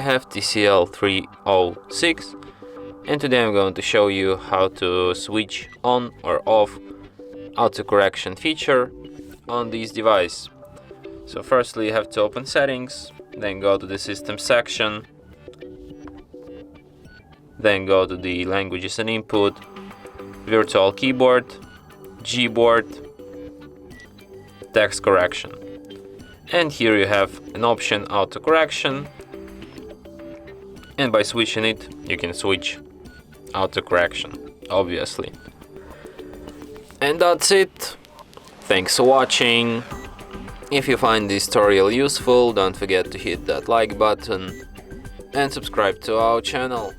have TCL 306, and today I'm going to show you how to switch on or off autocorrection feature on this device. So firstly you have to open settings, then go to the system section, then go to the languages and input, virtual keyboard, Gboard, text correction. And here you have an option autocorrection, and by switching it you can switch autocorrection, obviously. And that's it. Thanks for watching. If you find this tutorial useful, don't forget to hit that like button and subscribe to our channel.